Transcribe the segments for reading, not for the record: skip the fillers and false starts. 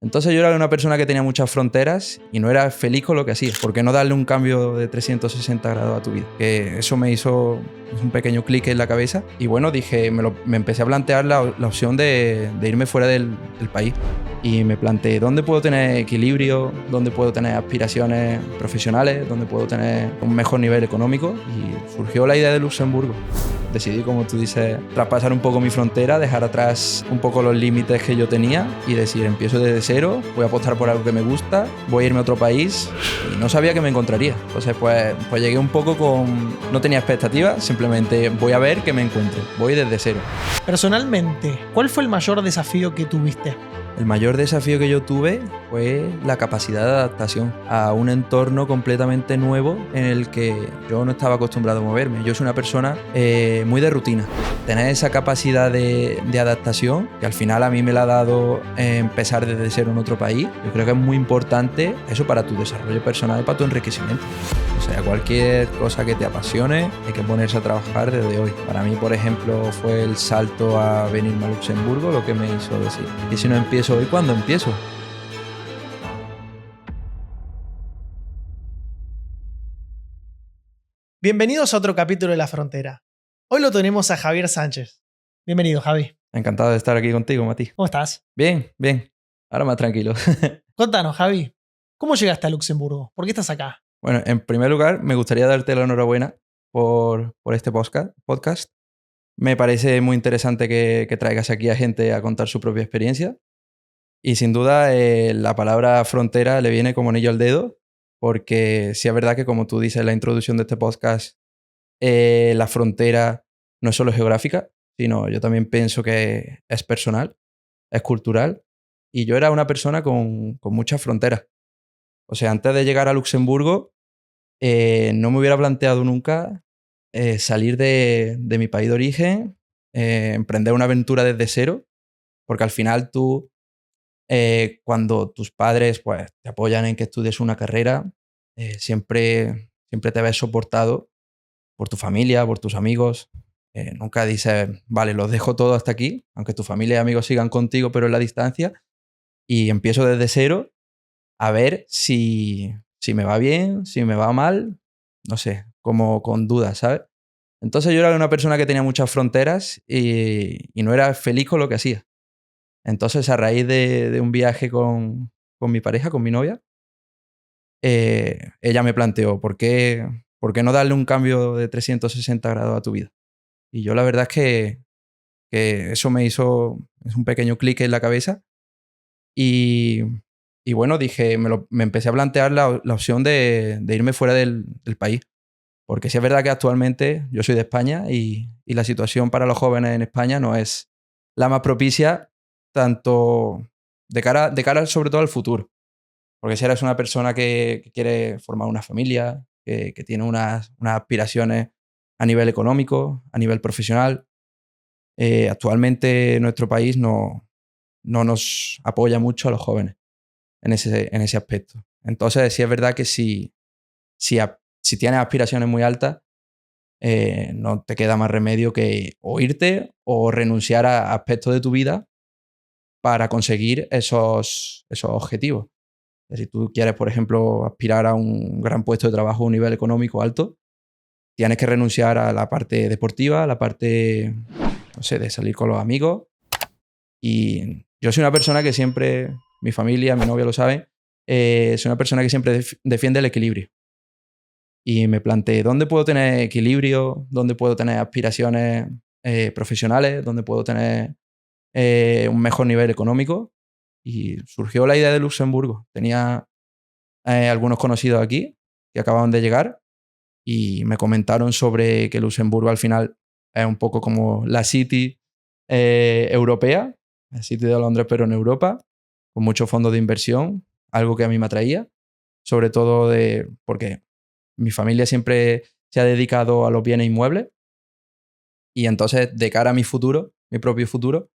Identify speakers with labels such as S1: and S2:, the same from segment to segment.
S1: Entonces yo era una persona que tenía muchas fronteras y no era feliz con lo que hacía. ¿Por qué no darle un cambio de 360 grados a tu vida? Que eso me hizo un pequeño clic en la cabeza y bueno, dije, me empecé a plantear la opción de irme fuera del país. Y me planteé dónde puedo tener equilibrio, dónde puedo tener aspiraciones profesionales, dónde puedo tener un mejor nivel económico, y surgió la idea de Luxemburgo. Decidí, como tú dices, traspasar un poco mi frontera, dejar atrás un poco los límites que yo tenía y decir, empiezo desde cero, voy a apostar por algo que me gusta, voy a irme a otro país, y no sabía que me encontraría. Entonces pues llegué un poco con... No tenía expectativas, simplemente voy a ver qué me encuentro, voy desde cero.
S2: Personalmente, ¿cuál fue el mayor desafío que tuviste?
S1: El mayor desafío que yo tuve fue la capacidad de adaptación a un entorno completamente nuevo en el que yo no estaba acostumbrado a moverme. Yo soy una persona muy de rutina. Tener esa capacidad de adaptación, que al final a mí me la ha dado empezar desde cero en otro país, yo creo que es muy importante eso para tu desarrollo personal y para tu enriquecimiento. O sea, cualquier cosa que te apasione, hay que ponerse a trabajar desde hoy. Para mí, por ejemplo, fue el salto a venirme a Luxemburgo lo que me hizo decir, ¿y si no empiezo hoy, cuándo empiezo?
S2: Bienvenidos a otro capítulo de La Frontera. Hoy lo tenemos a Javier Sánchez. Bienvenido, Javi.
S1: Encantado de estar aquí contigo, Mati.
S2: ¿Cómo estás?
S1: Bien, bien. Ahora más tranquilo.
S2: Contanos, Javi, ¿cómo llegaste a Luxemburgo? ¿Por qué estás acá?
S1: Bueno, en primer lugar, me gustaría darte la enhorabuena por este podcast. Me parece muy interesante que traigas aquí a gente a contar su propia experiencia. Y sin duda, la palabra frontera le viene como anillo al dedo, porque sí es verdad que, como tú dices en la introducción de este podcast, la frontera no es solo geográfica, sino yo también pienso que es personal, es cultural. Y yo era una persona con muchas fronteras. O sea, antes de llegar a Luxemburgo, no me hubiera planteado nunca salir de mi país de origen, emprender una aventura desde cero, porque al final tú, cuando tus padres pues, te apoyan en que estudies una carrera, siempre te ves soportado por tu familia, por tus amigos. Nunca dices, vale, los dejo todo hasta aquí, aunque tu familia y amigos sigan contigo, pero en la distancia, y empiezo desde cero a ver si me va bien, si me va mal, no sé, como con dudas, ¿sabes? Entonces yo era una persona que tenía muchas fronteras y no era feliz con lo que hacía. Entonces, a raíz de un viaje con mi pareja, con mi novia, ella me planteó, ¿por qué no darle un cambio de 360 grados a tu vida? Y yo la verdad es que eso me hizo un pequeño clic en la cabeza y, bueno, dije, me empecé a plantear la opción de irme fuera del país. Porque sí es verdad que actualmente yo soy de España y la situación para los jóvenes en España no es la más propicia, tanto de cara sobre todo al futuro. Porque si eres una persona que quiere formar una familia, que tiene unas aspiraciones a nivel económico, a nivel profesional, actualmente nuestro país no nos apoya mucho a los jóvenes en ese aspecto. Entonces sí es verdad que si tienes aspiraciones muy altas, no te queda más remedio que o irte o renunciar a aspectos de tu vida para conseguir esos objetivos. Si tú quieres, por ejemplo, aspirar a un gran puesto de trabajo a un nivel económico alto, tienes que renunciar a la parte deportiva, a la parte, no sé, de salir con los amigos. Y yo soy una persona que siempre, mi familia, mi novia lo sabe, soy una persona que siempre defiende el equilibrio. Y me planteé dónde puedo tener equilibrio, dónde puedo tener aspiraciones profesionales, dónde puedo tener un mejor nivel económico. Y surgió la idea de Luxemburgo. Tenía algunos conocidos aquí que acababan de llegar y me comentaron sobre que Luxemburgo al final es un poco como la City europea, la City de Londres pero en Europa, con muchos fondos de inversión, algo que a mí me atraía, sobre todo porque mi familia siempre se ha dedicado a los bienes inmuebles y entonces de cara a mi futuro, mi propio futuro,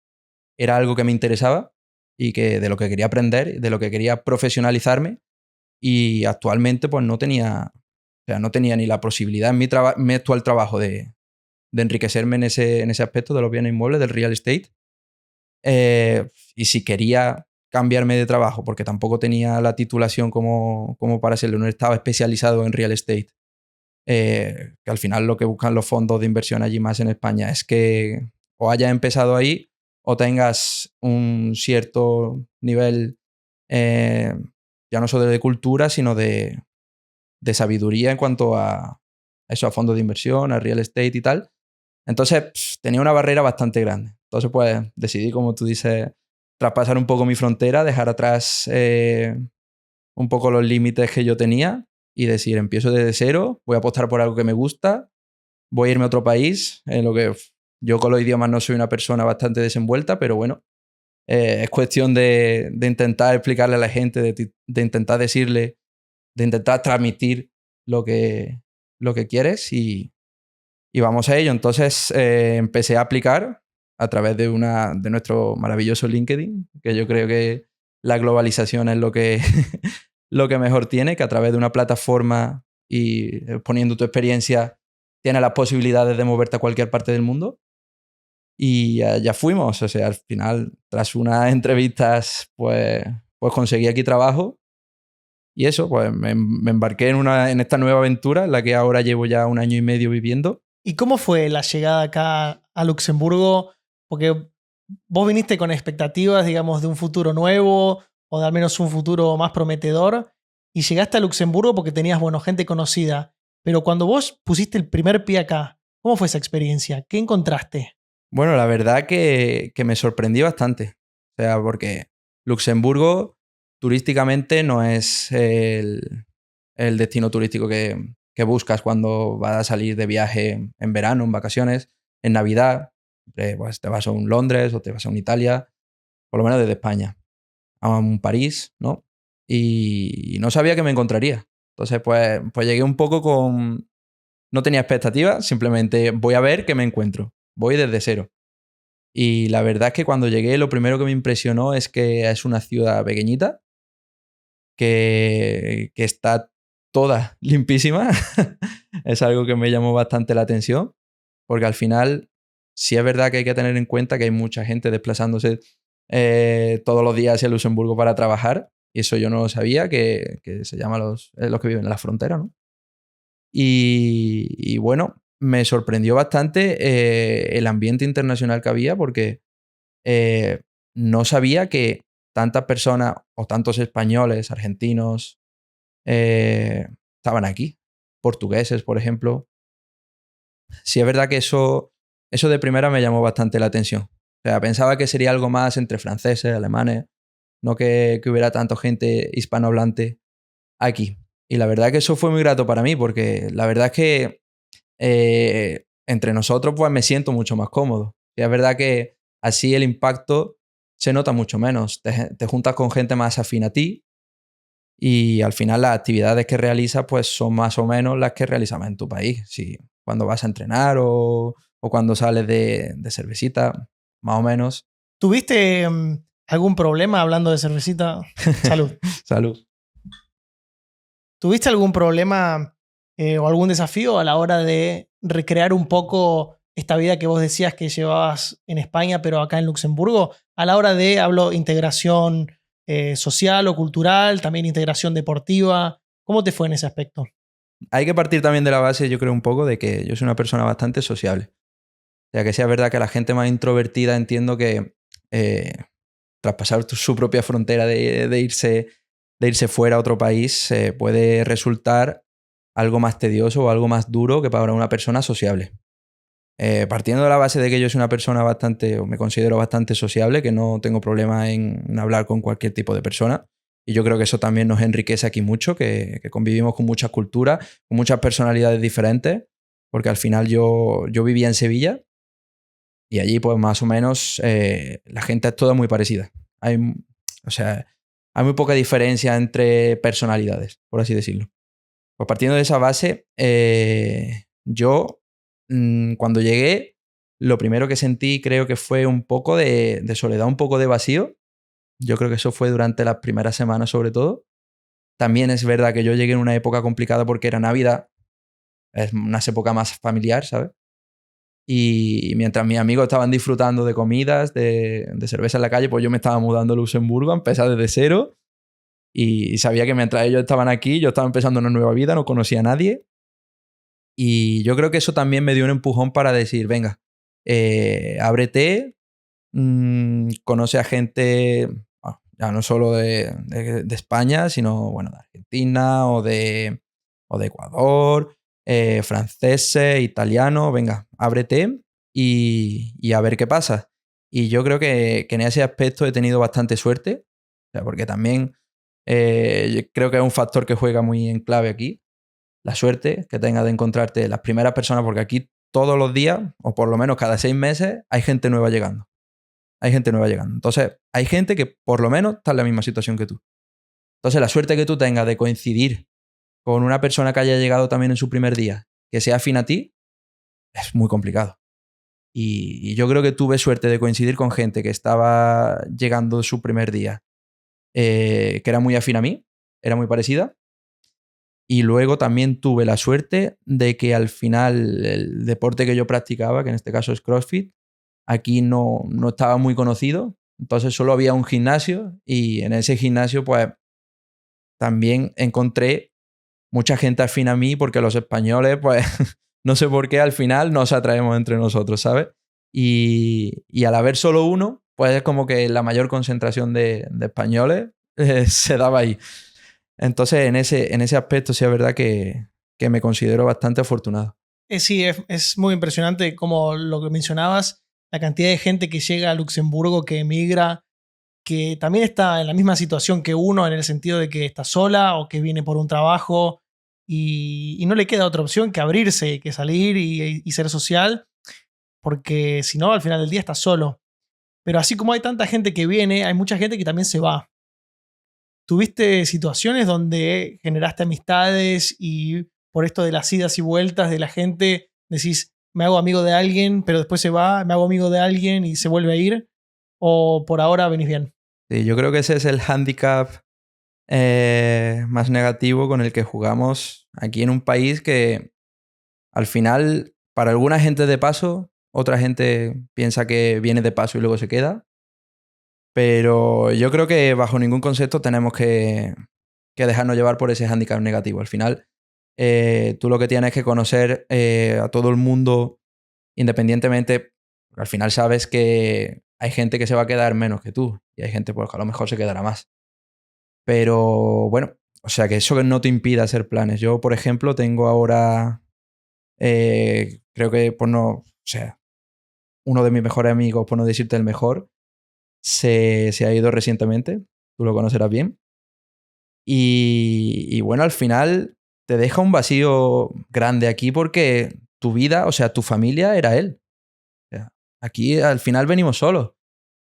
S1: era algo que me interesaba y de lo que quería aprender, de lo que quería profesionalizarme, y actualmente pues no tenía ni la posibilidad en mi actual trabajo de enriquecerme en ese aspecto de los bienes inmuebles, del real estate. Y si quería cambiarme de trabajo porque tampoco tenía la titulación como para hacerlo, no estaba especializado en real estate. Que al final lo que buscan los fondos de inversión allí más en España es que o hayas empezado ahí o tengas un cierto nivel, ya no solo de cultura, sino de sabiduría en cuanto a eso, a fondos de inversión, a real estate y tal. Entonces tenía una barrera bastante grande. Entonces pues decidí, como tú dices, traspasar un poco mi frontera, dejar atrás un poco los límites que yo tenía y decir, empiezo desde cero, voy a apostar por algo que me gusta, voy a irme a otro país, en lo que yo con los idiomas no soy una persona bastante desenvuelta, pero bueno, es cuestión de intentar explicarle a la gente, de intentar decirle, de intentar transmitir lo que quieres y vamos a ello. Entonces empecé a aplicar a través de nuestro maravilloso LinkedIn, que yo creo que la globalización es lo que, lo que mejor tiene, que a través de una plataforma y poniendo tu experiencia tienes las posibilidades de moverte a cualquier parte del mundo. Y ya fuimos, o sea, al final, tras unas entrevistas, pues conseguí aquí trabajo. Y eso, pues me embarqué en esta nueva aventura en la que ahora llevo ya 1 año y medio viviendo.
S2: ¿Y cómo fue la llegada acá a Luxemburgo? Porque vos viniste con expectativas, digamos, de un futuro nuevo o de al menos un futuro más prometedor y llegaste a Luxemburgo porque tenías, bueno, gente conocida. Pero cuando vos pusiste el primer pie acá, ¿cómo fue esa experiencia? ¿Qué encontraste?
S1: Bueno, la verdad que me sorprendí bastante. O sea, porque Luxemburgo turísticamente no es el destino turístico que buscas cuando vas a salir de viaje en verano, en vacaciones, en Navidad. Pues te vas a un Londres o te vas a un Italia, por lo menos desde España, a un París, ¿no? Y no sabía que me encontraría. Entonces, pues llegué un poco con... No tenía expectativas, simplemente voy a ver qué me encuentro. Voy desde cero. Y la verdad es que cuando llegué lo primero que me impresionó es que es una ciudad pequeñita, que está toda limpísima. Es algo que me llamó bastante la atención, porque al final sí es verdad que hay que tener en cuenta que hay mucha gente desplazándose todos los días hacia Luxemburgo para trabajar, y eso yo no lo sabía, que se llama los que viven en la frontera, ¿no? Y bueno, me sorprendió bastante el ambiente internacional que había, porque no sabía que tantas personas o tantos españoles, argentinos, estaban aquí. Portugueses, por ejemplo. Sí es verdad que eso de primera me llamó bastante la atención. O sea, pensaba que sería algo más entre franceses, alemanes, no que hubiera tanta gente hispanohablante aquí. Y la verdad que eso fue muy grato para mí, porque la verdad es que entre nosotros pues me siento mucho más cómodo. Y es verdad que así el impacto se nota mucho menos. Te juntas con gente más afín a ti y al final las actividades que realizas pues son más o menos las que realizamos en tu país. Si cuando vas a entrenar o cuando sales de cervecita, más o menos.
S2: ¿Tuviste algún problema hablando de cervecita? Salud.
S1: Salud.
S2: ¿Tuviste algún problema o algún desafío a la hora de recrear un poco esta vida que vos decías que llevabas en España, pero acá en Luxemburgo? A la hora de, hablo, integración social o cultural, también integración deportiva. ¿Cómo te fue en ese aspecto?
S1: Hay que partir también de la base, yo creo, un poco de que yo soy una persona bastante sociable. O sea, que sea verdad que la gente más introvertida entiendo que traspasar su propia frontera de irse fuera a otro país puede resultar algo más tedioso o algo más duro que para una persona sociable. Partiendo de la base de que yo soy una persona bastante, o me considero bastante sociable, que no tengo problema en hablar con cualquier tipo de persona. Y yo creo que eso también nos enriquece aquí mucho, que convivimos con muchas culturas, con muchas personalidades diferentes, porque al final yo vivía en Sevilla y allí pues más o menos la gente es toda muy parecida. O sea, hay muy poca diferencia entre personalidades, por así decirlo. Pues partiendo de esa base, yo cuando llegué, lo primero que sentí creo que fue un poco de soledad, un poco de vacío. Yo creo que eso fue durante las primeras semanas sobre todo. También es verdad que yo llegué en una época complicada porque era Navidad, es una época más familiar, ¿sabes? Y mientras mis amigos estaban disfrutando de comidas, de cerveza en la calle, pues yo me estaba mudando a Luxemburgo, a empezar desde cero. Y sabía que mientras ellos estaban aquí, yo estaba empezando una nueva vida, no conocía a nadie. Y yo creo que eso también me dio un empujón para decir, venga, ábrete, conoce a gente, bueno, ya no solo de España, sino bueno, de Argentina o de Ecuador, franceses, italianos, venga, ábrete y a ver qué pasa. Y yo creo que en ese aspecto he tenido bastante suerte, o sea, porque también yo creo que es un factor que juega muy en clave aquí, la suerte que tengas de encontrarte las primeras personas, porque aquí todos los días, o por lo menos cada 6 meses, hay gente nueva llegando. Hay gente nueva llegando. Entonces, hay gente que por lo menos está en la misma situación que tú. Entonces, la suerte que tú tengas de coincidir con una persona que haya llegado también en su primer día, que sea afín a ti, es muy complicado. Y yo creo que tuve suerte de coincidir con gente que estaba llegando su primer día, que era muy afín a mí, era muy parecida. Y luego también tuve la suerte de que al final el deporte que yo practicaba, que en este caso es CrossFit, aquí no estaba muy conocido. Entonces solo había un gimnasio y en ese gimnasio pues también encontré mucha gente afín a mí porque los españoles pues no sé por qué al final nos atraemos entre nosotros, ¿sabes? Y al haber solo uno, pues es como que la mayor concentración de españoles se daba ahí. Entonces, en ese aspecto sí es verdad que me considero bastante afortunado.
S2: Sí, es muy impresionante como lo que mencionabas, la cantidad de gente que llega a Luxemburgo, que emigra, que también está en la misma situación que uno, en el sentido de que está sola o que viene por un trabajo y no le queda otra opción que abrirse, que salir y ser social, porque si no, al final del día está solo. Pero así como hay tanta gente que viene, hay mucha gente que también se va. ¿Tuviste situaciones donde generaste amistades y por esto de las idas y vueltas de la gente decís, me hago amigo de alguien, pero después se va, me hago amigo de alguien y se vuelve a ir? ¿O por ahora venís bien?
S1: Sí, yo creo que ese es el hándicap más negativo con el que jugamos aquí en un país que al final, para alguna gente de paso, otra gente piensa que viene de paso y luego se queda. Pero yo creo que bajo ningún concepto tenemos que dejarnos llevar por ese hándicap negativo. Al final, tú lo que tienes es que conocer a todo el mundo independientemente. Al final sabes que hay gente que se va a quedar menos que tú y hay gente pues, que a lo mejor se quedará más. Pero bueno, o sea que eso no te impide hacer planes. Yo, por ejemplo, tengo ahora, creo que por no, o sea, uno de mis mejores amigos, por no decirte el mejor, se ha ido recientemente, tú lo conocerás bien. Y bueno, al final te deja un vacío grande aquí porque tu vida, o sea, tu familia era él. O sea, aquí al final venimos solos.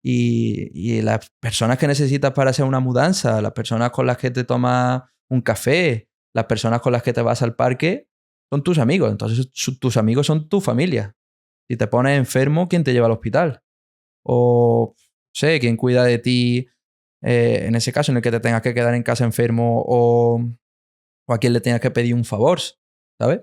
S1: Y las personas que necesitas para hacer una mudanza, las personas con las que te tomas un café, las personas con las que te vas al parque, son tus amigos. Entonces tus amigos son tu familia. Si te pones enfermo, ¿quién te lleva al hospital? O, no sé, quién cuida de ti en ese caso en el que te tengas que quedar en casa enfermo o a quién le tengas que pedir un favor, ¿sabes?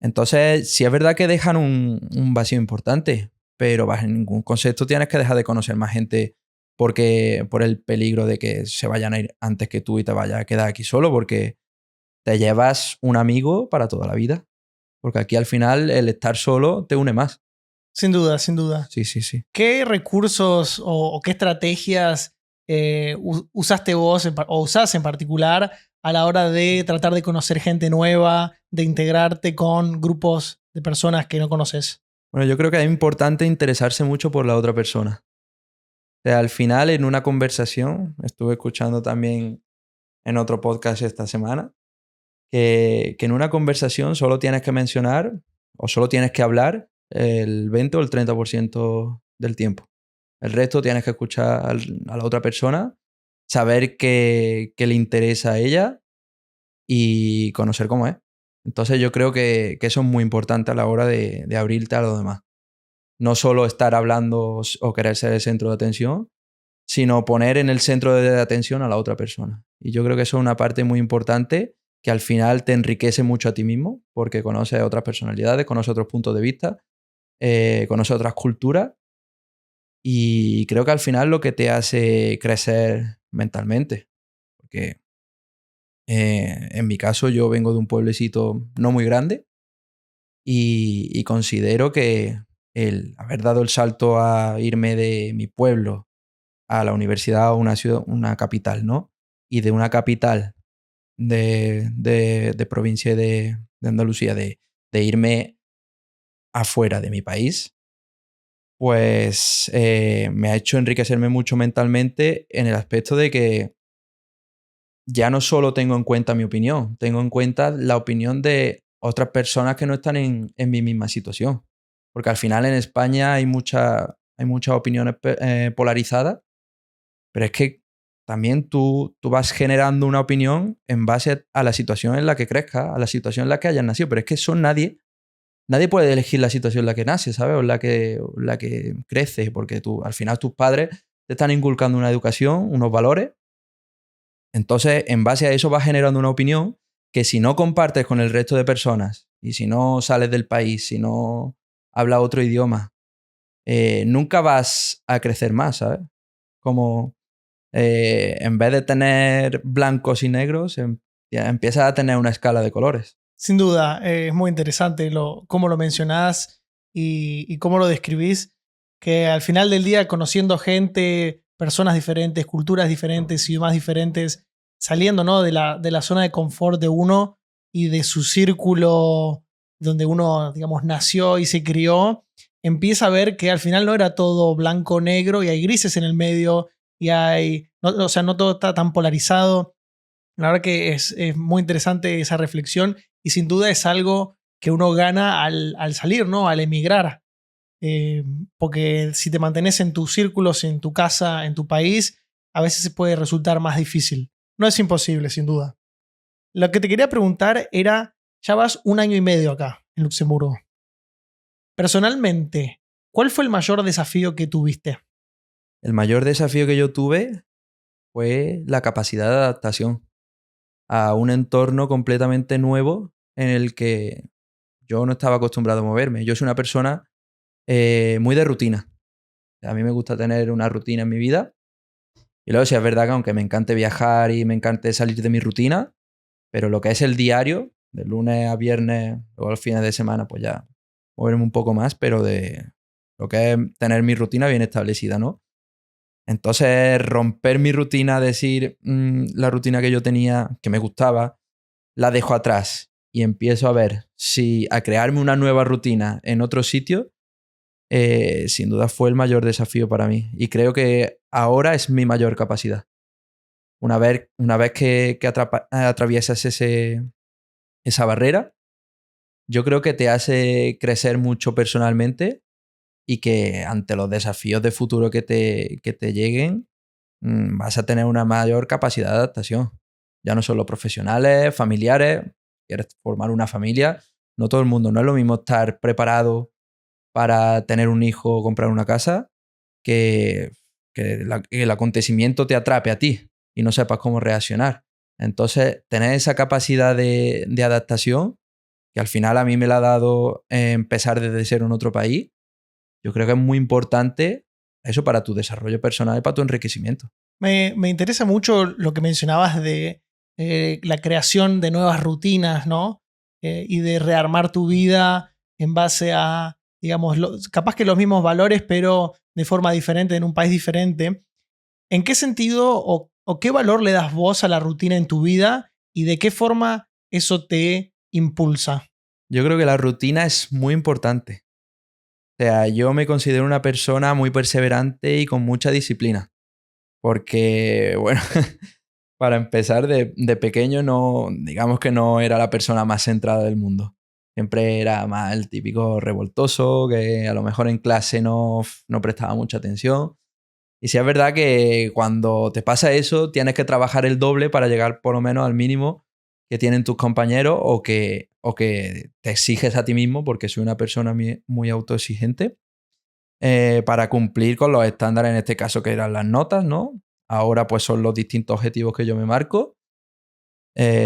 S1: Entonces, sí es verdad que dejan un vacío importante, pero bajo ningún concepto tienes que dejar de conocer más gente por el peligro de que se vayan a ir antes que tú y te vayas a quedar aquí solo, porque te llevas un amigo para toda la vida. Porque aquí al final el estar solo te une más.
S2: Sin duda, sin duda.
S1: Sí, sí, sí.
S2: ¿Qué recursos o qué estrategias usaste vos o usás en particular a la hora de tratar de conocer gente nueva, de integrarte con grupos de personas que no conoces?
S1: Bueno, yo creo que es importante interesarse mucho por la otra persona. O sea, al final, en una conversación, estuve escuchando también en otro podcast esta semana, que en una conversación solo tienes que mencionar o solo tienes que hablar el 20 o el 30% del tiempo. El resto tienes que escuchar a la otra persona, saber qué le interesa a ella y conocer cómo es. Entonces yo creo que eso es muy importante a la hora de abrirte a los demás. No solo estar hablando o querer ser el centro de atención, sino poner en el centro de atención a la otra persona. Y yo creo que eso es una parte muy importante que al final te enriquece mucho a ti mismo porque conoces otras personalidades, conoces otros puntos de vista conoces otras culturas y creo que al final lo que te hace crecer mentalmente. Porque en mi caso yo vengo de un pueblecito no muy grande y considero que el haber dado el salto a irme de mi pueblo a la universidad o una ciudad, una capital, ¿no? Y de una capital de provincia de Andalucía, de irme afuera de mi país, pues me ha hecho enriquecerme mucho mentalmente en el aspecto de que ya no solo tengo en cuenta mi opinión, tengo en cuenta la opinión de otras personas que no están en mi misma situación. Porque al final en España hay muchas opiniones polarizadas, pero es que también tú vas generando una opinión en base a la situación en la que crezcas, a la situación en la que hayas nacido. Pero es que nadie puede elegir la situación en la que nace, ¿sabes? O en la que crece, porque al final tus padres te están inculcando una educación, unos valores. Entonces, en base a eso vas generando una opinión que si no compartes con el resto de personas y si no sales del país, si no hablas otro idioma, nunca vas a crecer más, ¿sabes? Como en vez de tener blancos y negros, ya empiezas a tener una escala de colores.
S2: Sin duda, es muy interesante cómo lo mencionás y cómo lo describís, que al final del día, conociendo gente, personas diferentes, culturas diferentes, idiomas diferentes, saliendo, ¿no?, de la zona de confort de uno y de su círculo donde uno, digamos, nació y se crió, empieza a ver que al final no era todo blanco o negro y hay grises en el medio y o sea, no todo está tan polarizado. La verdad que es muy interesante esa reflexión y sin duda es algo que uno gana al salir, ¿no? Al emigrar. Porque si te mantenés en tus círculos, en tu casa, en tu país, a veces se puede resultar más difícil. No es imposible, sin duda. Lo que te quería preguntar era, ya vas 1 año y medio acá, en Luxemburgo. Personalmente, ¿cuál fue el mayor desafío que tuviste?
S1: El mayor desafío que yo tuve fue la capacidad de adaptación a un entorno completamente nuevo en el que yo no estaba acostumbrado a moverme. Yo soy una persona muy de rutina. A mí me gusta tener una rutina en mi vida. Y luego sí es verdad que aunque me encante viajar y me encante salir de mi rutina, pero lo que es el diario, de lunes a viernes o los fines de semana, pues ya moverme un poco más, pero de lo que es tener mi rutina bien establecida, ¿no? Entonces, romper mi rutina, decir la rutina que yo tenía, que me gustaba, la dejo atrás y empiezo a ver si a crearme una nueva rutina en otro sitio, sin duda fue el mayor desafío para mí. Y creo que ahora es mi mayor capacidad. Una vez que atraviesas esa barrera, yo creo que te hace crecer mucho personalmente y que ante los desafíos de futuro que te lleguen, vas a tener una mayor capacidad de adaptación. Ya no solo profesionales, familiares, quieres formar una familia, no todo el mundo, no es lo mismo estar preparado para tener un hijo o comprar una casa que, que el acontecimiento te atrape a ti y no sepas cómo reaccionar. Entonces, tener esa capacidad de adaptación, que al final a mí me la ha dado empezar desde cero en otro país, yo creo que es muy importante eso para tu desarrollo personal y para tu enriquecimiento.
S2: Me interesa mucho lo que mencionabas de la creación de nuevas rutinas, ¿no? Y de rearmar tu vida en base a, digamos, capaz que los mismos valores, pero de forma diferente, en un país diferente. ¿En qué sentido o qué valor le das vos a la rutina en tu vida y de qué forma eso te impulsa?
S1: Yo creo que la rutina es muy importante. O sea, yo me considero una persona muy perseverante y con mucha disciplina. Porque, bueno, para empezar, de pequeño no, digamos que no era la persona más centrada del mundo. Siempre era más el típico revoltoso que a lo mejor en clase no prestaba mucha atención. Y sí es verdad que cuando te pasa eso, tienes que trabajar el doble para llegar por lo menos al mínimo que tienen tus compañeros o que te exiges a ti mismo, porque soy una persona muy autoexigente, para cumplir con los estándares, en este caso que eran las notas, ¿no? Ahora pues son los distintos objetivos que yo me marco,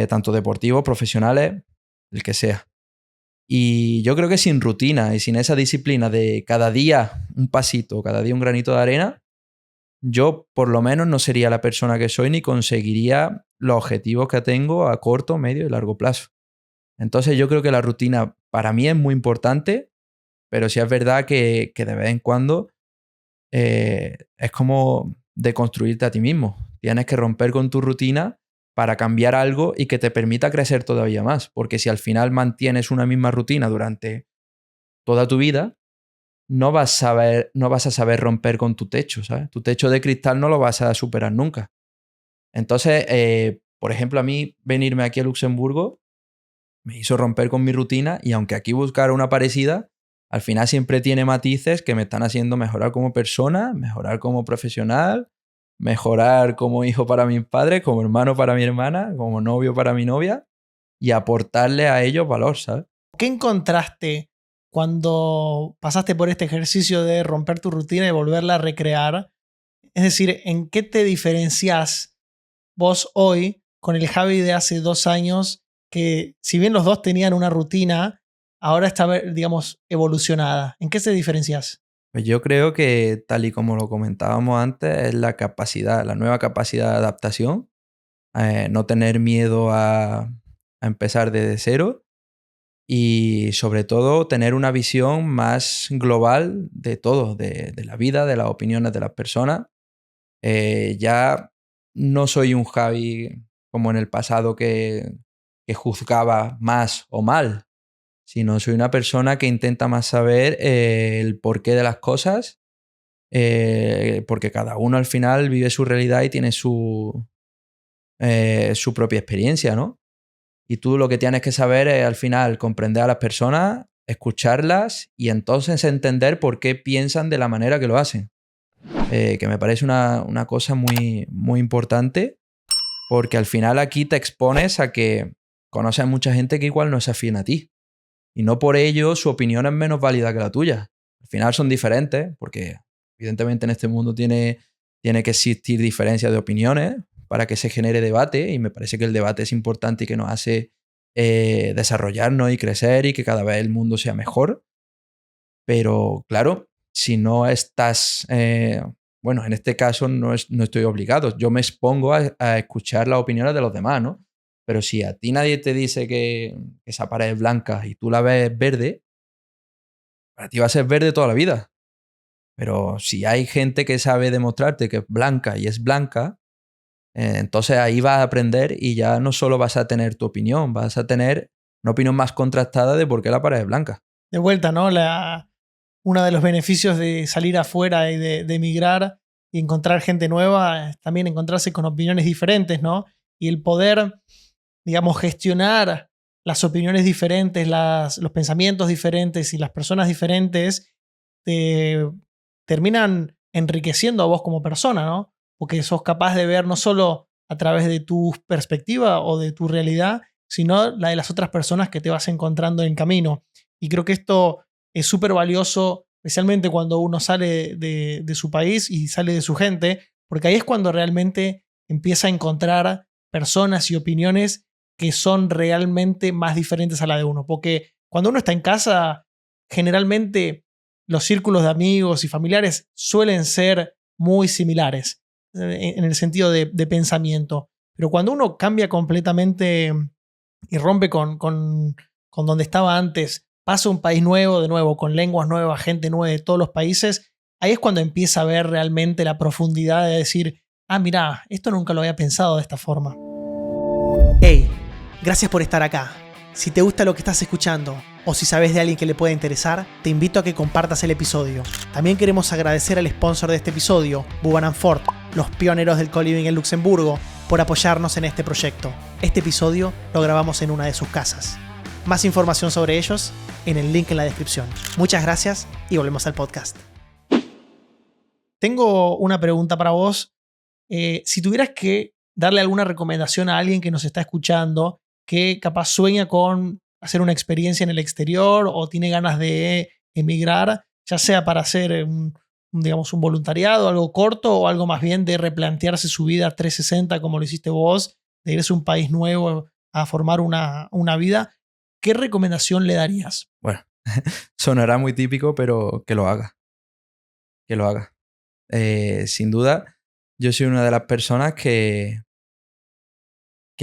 S1: tanto deportivos, profesionales, el que sea. Y yo creo que sin rutina y sin esa disciplina de cada día un pasito, cada día un granito de arena, yo por lo menos no sería la persona que soy ni conseguiría los objetivos que tengo a corto, medio y largo plazo. Entonces yo creo que la rutina para mí es muy importante, pero sí es verdad que de vez en cuando es como deconstruirte a ti mismo. Tienes que romper con tu rutina para cambiar algo y que te permita crecer todavía más. Porque si al final mantienes una misma rutina durante toda tu vida, no vas a saber romper con tu techo, ¿sabes? Tu techo de cristal no lo vas a superar nunca. Entonces, por ejemplo, a mí venirme aquí a Luxemburgo me hizo romper con mi rutina y aunque aquí buscara una parecida, al final siempre tiene matices que me están haciendo mejorar como persona, mejorar como profesional, mejorar como hijo para mis padres, como hermano para mi hermana, como novio para mi novia y aportarle a ellos valor, ¿sabes?
S2: ¿Qué encontraste cuando pasaste por este ejercicio de romper tu rutina y volverla a recrear? Es decir, ¿en qué te diferencias vos hoy con el Javi de hace 2 años que, si bien los dos tenían una rutina, ahora está, digamos, evolucionada? ¿En qué te diferencias?
S1: Pues yo creo que, tal y como lo comentábamos antes, es la capacidad, la nueva capacidad de adaptación, no tener miedo a empezar desde cero y sobre todo tener una visión más global de todo, de la vida, de las opiniones de las personas. Ya no soy un Javi como en el pasado que juzgaba más o mal, sino soy una persona que intenta más saber el porqué de las cosas, porque cada uno al final vive su realidad y tiene su propia experiencia, ¿no? Y tú lo que tienes que saber es al final comprender a las personas, escucharlas y entonces entender por qué piensan de la manera que lo hacen. Que me parece una cosa muy, muy importante porque al final aquí te expones a que conoces a mucha gente que igual no es afín a ti. Y no por ello su opinión es menos válida que la tuya. Al final son diferentes porque evidentemente en este mundo tiene que existir diferencias de opiniones para que se genere debate y me parece que el debate es importante y que nos hace desarrollarnos y crecer y que cada vez el mundo sea mejor. Pero claro, si no estás, bueno, en este caso no estoy obligado, yo me expongo a escuchar las opiniones de los demás, ¿no? Pero si a ti nadie te dice que esa pared es blanca y tú la ves verde, para ti va a ser verde toda la vida. Pero si hay gente que sabe demostrarte que es blanca y es blanca, entonces ahí vas a aprender y ya no solo vas a tener tu opinión, vas a tener una opinión más contrastada de por qué la pared es blanca.
S2: De vuelta, ¿no? Uno de los beneficios de salir afuera y de emigrar y encontrar gente nueva es también encontrarse con opiniones diferentes, ¿no? Y el poder, digamos, gestionar las opiniones diferentes, los pensamientos diferentes y las personas diferentes te terminan enriqueciendo a vos como persona, ¿no? Porque sos capaz de ver no solo a través de tu perspectiva o de tu realidad, sino la de las otras personas que te vas encontrando en el camino. Y creo que esto es súper valioso, especialmente cuando uno sale de su país y sale de su gente, porque ahí es cuando realmente empieza a encontrar personas y opiniones que son realmente más diferentes a la de uno. Porque cuando uno está en casa, generalmente los círculos de amigos y familiares suelen ser muy similares en el sentido de pensamiento. Pero cuando uno cambia completamente y rompe con donde estaba antes, pasa a un país nuevo, de nuevo, con lenguas nuevas, gente nueva de todos los países, ahí es cuando empieza a ver realmente la profundidad de decir, ah, mira, esto nunca lo había pensado de esta forma. Hey, gracias por estar acá. Si te gusta lo que estás escuchando o si sabes de alguien que le pueda interesar, te invito a que compartas el episodio. También queremos agradecer al sponsor de este episodio, Buban & Fort, los pioneros del co-living en Luxemburgo, por apoyarnos en este proyecto. Este episodio lo grabamos en una de sus casas. Más información sobre ellos en el link en la descripción. Muchas gracias y volvemos al podcast. Tengo una pregunta para vos. Si tuvieras que darle alguna recomendación a alguien que nos está escuchando, que capaz sueña con hacer una experiencia en el exterior o tiene ganas de emigrar, ya sea para hacer digamos, un voluntariado, algo corto o algo más bien de replantearse su vida 360 como lo hiciste vos, de irse a un país nuevo a formar una vida, ¿qué recomendación le darías?
S1: Bueno, sonará muy típico, pero que lo haga. Que lo haga. Sin duda, yo soy una de las personas que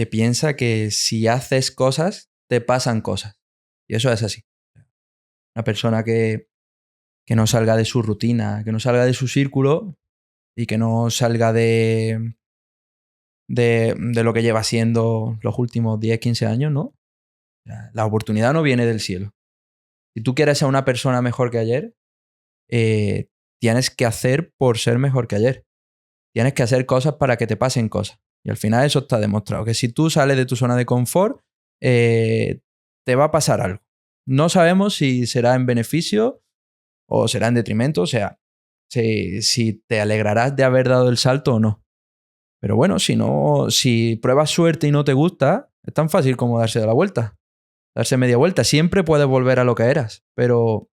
S1: piensa que si haces cosas, te pasan cosas. Y eso es así. Una persona que no salga de su rutina, que no salga de su círculo y que no salga de lo que lleva siendo los últimos 10, 15 años, ¿no? La oportunidad no viene del cielo. Si tú quieres ser una persona mejor que ayer, tienes que hacer por ser mejor que ayer. Tienes que hacer cosas para que te pasen cosas. Y al final eso está demostrado, que si tú sales de tu zona de confort, te va a pasar algo. No sabemos si será en beneficio o será en detrimento, o sea, si te alegrarás de haber dado el salto o no. Pero bueno, si pruebas suerte y no te gusta, es tan fácil como darse de la vuelta, darse media vuelta. Siempre puedes volver a lo que eras, pero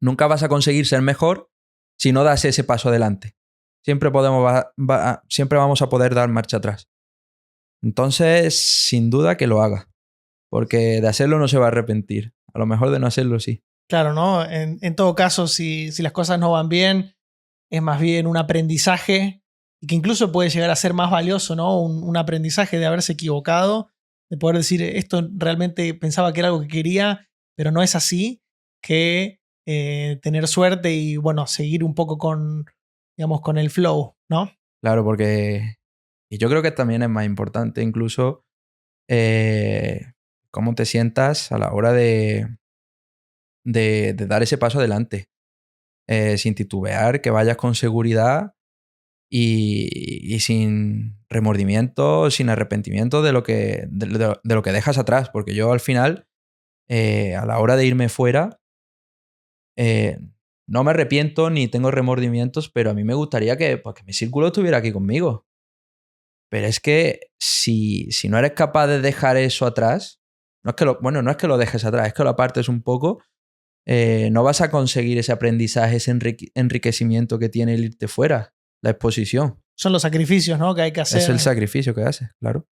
S1: nunca vas a conseguir ser mejor si no das ese paso adelante. Siempre siempre vamos a poder dar marcha atrás. Entonces, sin duda que lo haga, porque de hacerlo no se va a arrepentir. A lo mejor de no hacerlo sí.
S2: Claro, ¿no? En todo caso, si las cosas no van bien, es más bien un aprendizaje y que incluso puede llegar a ser más valioso, ¿no? Un aprendizaje de haberse equivocado, de poder decir, esto realmente pensaba que era algo que quería, pero no es así, que tener suerte y, bueno, seguir un poco con, digamos, con el flow, ¿no?
S1: Claro, porque... Y yo creo que también es más importante incluso cómo te sientas a la hora de dar ese paso adelante. Sin titubear, que vayas con seguridad y sin remordimiento, sin arrepentimiento de lo que dejas atrás. Porque yo al final, a la hora de irme fuera, no me arrepiento ni tengo remordimientos, pero a mí me gustaría pues, que mi círculo estuviera aquí conmigo. Pero es que si no eres capaz de dejar eso atrás, no es que lo dejes atrás, es que lo apartes un poco, no vas a conseguir ese aprendizaje, ese enriquecimiento que tiene el irte fuera, la exposición.
S2: Son los sacrificios, ¿no? Que hay que hacer.
S1: Es el sacrificio que haces, claro.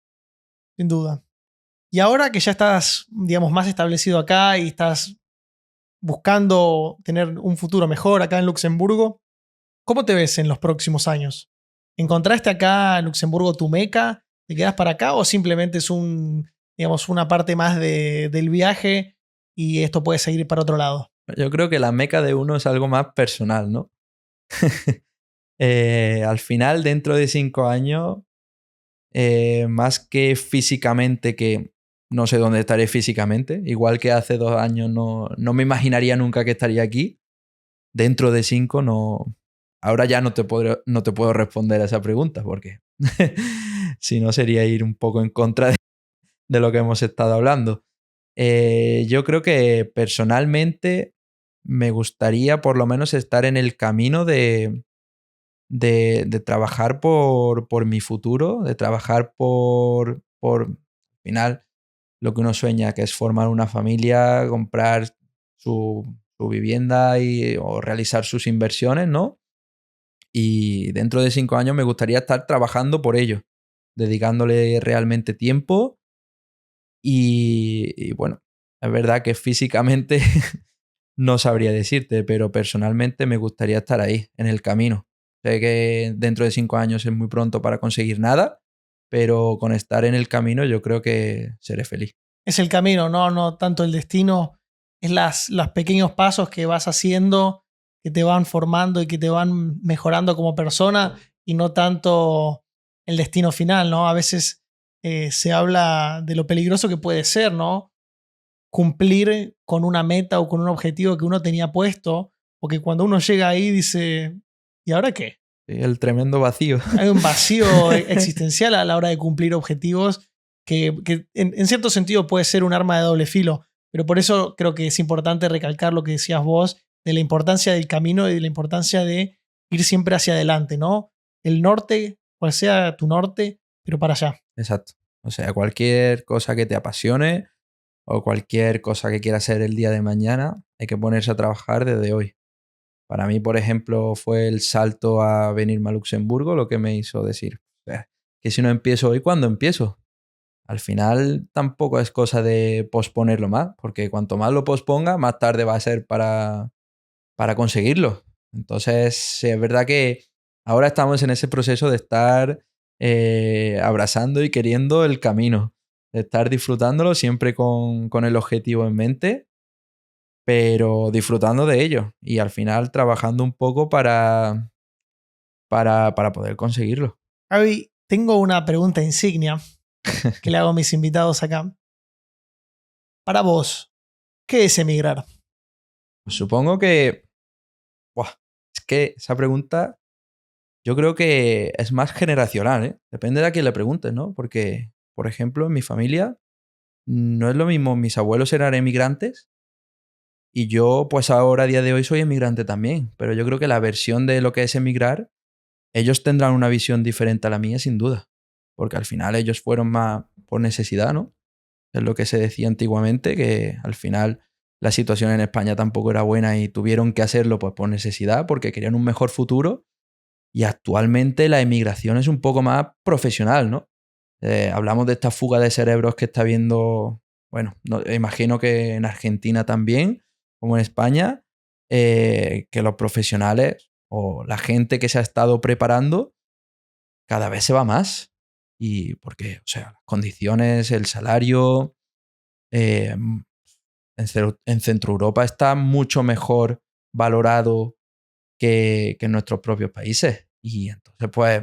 S2: Sin duda. Y ahora que ya estás, digamos, más establecido acá y estás buscando tener un futuro mejor acá en Luxemburgo, ¿cómo te ves en los próximos años? ¿Encontraste acá en Luxemburgo tu meca? ¿Te quedas para acá o simplemente es digamos, una parte más del viaje y esto puede seguir para otro lado?
S1: Yo creo que la meca de uno es algo más personal, ¿no? Al final, dentro de 5 años, más que físicamente, que no sé dónde estaré físicamente, igual que hace 2 años no me imaginaría nunca que estaría aquí, dentro de 5 no... Ahora ya no te puedo responder a esa pregunta porque si no sería ir un poco en contra de lo que hemos estado hablando. Yo creo que personalmente me gustaría por lo menos estar en el camino de trabajar por mi futuro, de trabajar al final, lo que uno sueña, que es formar una familia, comprar su vivienda o realizar sus inversiones, ¿no? Y dentro de 5 años me gustaría estar trabajando por ello, dedicándole realmente tiempo y bueno, es verdad que físicamente no sabría decirte, pero personalmente me gustaría estar ahí, en el camino. Sé que dentro de 5 años es muy pronto para conseguir nada, pero con estar en el camino yo creo que seré feliz.
S2: Es el camino, no tanto el destino. Es los pequeños pasos que vas haciendo que te van formando y que te van mejorando como persona y no tanto el destino final, ¿no? A veces se habla de lo peligroso que puede ser, ¿no? Cumplir con una meta o con un objetivo que uno tenía puesto, porque cuando uno llega ahí dice, ¿y ahora qué?
S1: Sí, el tremendo vacío.
S2: Hay un vacío existencial a la hora de cumplir objetivos que en cierto sentido puede ser un arma de doble filo, pero por eso creo que es importante recalcar lo que decías vos de la importancia del camino y de la importancia de ir siempre hacia adelante, ¿no? El norte, cual sea tu norte, pero para allá.
S1: Exacto. O sea, cualquier cosa que te apasione o cualquier cosa que quieras hacer el día de mañana, hay que ponerse a trabajar desde hoy. Para mí, por ejemplo, fue el salto a venirme a Luxemburgo lo que me hizo decir, que si no empiezo hoy, ¿cuándo empiezo? al final tampoco es cosa de posponerlo más, porque cuanto más lo posponga, más tarde va a ser para conseguirlo. Entonces, sí, es verdad que ahora estamos en ese proceso de estar abrazando y queriendo el camino, de estar disfrutándolo siempre con el objetivo en mente, pero disfrutando de ello y al final trabajando un poco para poder conseguirlo.
S2: Javi, tengo una pregunta insignia que le hago a mis invitados acá. Para vos, ¿qué es emigrar?
S1: Pues supongo que... buah, es que esa pregunta yo creo que es más generacional, ¿eh? Depende de a quién le preguntes, ¿no? Porque, por ejemplo, en mi familia no es lo mismo. Mis abuelos eran emigrantes y yo, pues ahora, a día de hoy, soy emigrante también. Pero yo creo que la versión de lo que es emigrar, ellos tendrán una visión diferente a la mía, sin duda. Porque al final ellos fueron más por necesidad, ¿no? Es lo que se decía antiguamente, que al final la situación en España tampoco era buena y tuvieron que hacerlo pues por necesidad, porque querían un mejor futuro. Y actualmente la emigración es un poco más profesional, ¿no? Hablamos de esta fuga de cerebros que está habiendo, bueno, imagino que en Argentina también, como en España, que los profesionales o la gente que se ha estado preparando cada vez se va más. Y porque, o sea, las condiciones, el salario, eh, en Centro Europa está mucho mejor valorado que en nuestros propios países. Y entonces, pues,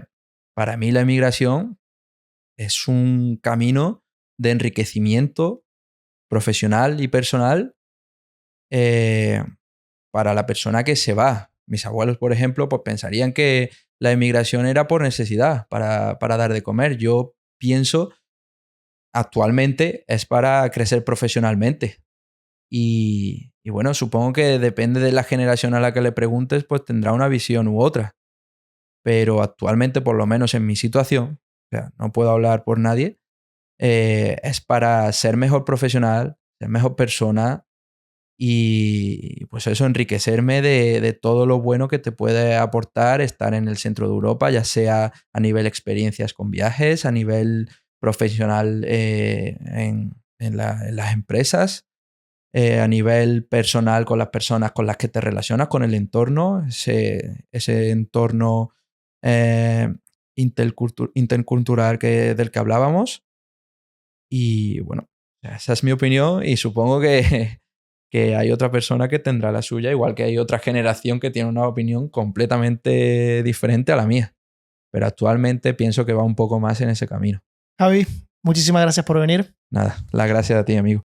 S1: para mí la emigración es un camino de enriquecimiento profesional y personal eh, para la persona que se va. Mis abuelos, por ejemplo, pues pensarían que la emigración era por necesidad, para dar de comer. Yo pienso, actualmente, es para crecer profesionalmente. Y bueno, supongo que depende de la generación a la que le preguntes, pues tendrá una visión u otra. Pero actualmente, por lo menos en mi situación, o sea, no puedo hablar por nadie, es para ser mejor profesional, ser mejor persona y pues eso, enriquecerme de todo lo bueno que te puede aportar estar en el centro de Europa, ya sea a nivel experiencias con viajes, a nivel profesional en las empresas, a nivel personal con las personas con las que te relacionas, con el entorno, ese entorno eh, intercultural del que hablábamos. Y bueno, esa es mi opinión y supongo que, que hay otra persona que tendrá la suya, igual que hay otra generación que tiene una opinión completamente diferente a la mía. Pero actualmente pienso que va un poco más en ese camino.
S2: Javi, muchísimas gracias por venir.
S1: Nada, las gracias a ti, amigo.